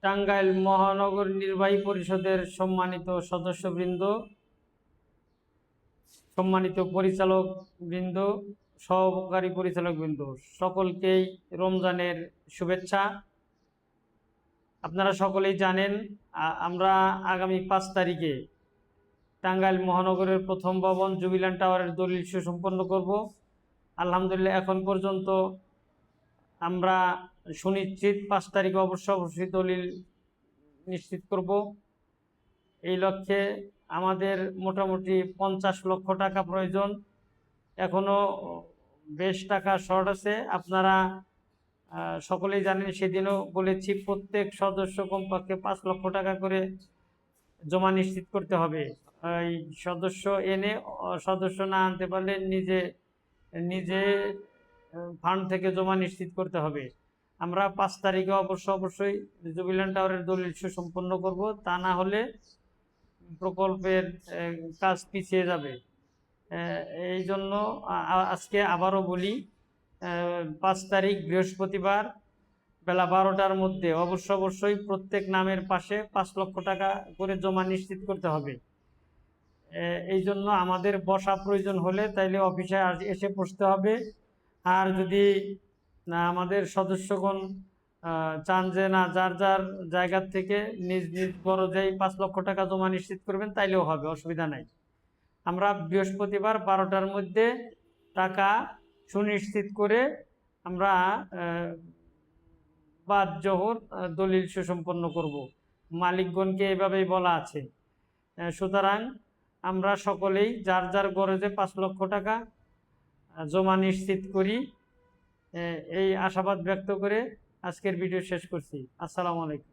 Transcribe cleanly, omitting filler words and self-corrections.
টাঙ্গাইল মহানগর নির্বাহী পরিষদের সম্মানিত সদস্যবৃন্দ, সম্মানিত পরিচালক বৃন্দ, সহকারী পরিচালক বৃন্দ, সকলকেই রমজানের শুভেচ্ছা। আপনারা সকলেই জানেন আমরা আগামী 5 তারিখে টাঙ্গাইল মহানগরের প্রথম ভবন জুবিল্যান্ড টাওয়ারের দলিল সুসম্পন্ন করব। আলহামদুলিল্লাহ এখন পর্যন্ত আমরা সুনিশ্চিত 5 তারিখে অবশ্যই দলিল নিশ্চিত করব। এই লক্ষ্যে আমাদের মোটামুটি 50 লক্ষ টাকা প্রয়োজন। এখনো বেশ টাকা শর্ট আছে। আপনারা সকলেই জানেন, সেদিনও বলেছি প্রত্যেক সদস্য কমপক্ষে 5 লক্ষ টাকা করে জমা নিশ্চিত করতে হবে। এই সদস্য এনে সদস্য না আনতে পারলে নিজে ফান্ড থেকে জমা নিশ্চিত করতে হবে। আমরা 5 তারিখে অবশ্যই জুবিল্যান্ড টাওয়ারের দলিল সুসম্পন্ন করব, তা না হলে প্রকল্পের কাজ পিছিয়ে যাবে। এই জন্য আজকে আবারও বলি, 5 তারিখ বৃহস্পতিবার বেলা 12টার মধ্যে অবশ্যই প্রত্যেক নামের পাশে 5 লক্ষ টাকা করে জমা নিশ্চিত করতে হবে। এই জন্য আমাদের বসা প্রয়োজন হলে তাইলে অফিসে এসে বসতে হবে। আর যদি আমাদের সদস্যগণ চান যে না যার জায়গার থেকে নিজ খরচেই 5 লক্ষ টাকা জমা নিশ্চিত করবেন, তাইলেও হবে, অসুবিধা নাই। আমরা বৃহস্পতিবার 12টার মধ্যে টাকা সুনিশ্চিত করে আমরা বাদ জোহর দলিল সুসম্পন্ন করব। মালিকগণকে এভাবেই বলা আছে। সুতরাং আমরা সকলেই যার গরজে 5 লক্ষ টাকা জমা নিশ্চিত করি, এই আশাবাদ ব্যক্ত করে আজকের ভিডিও শেষ করছি। আসসালামু আলাইকুম।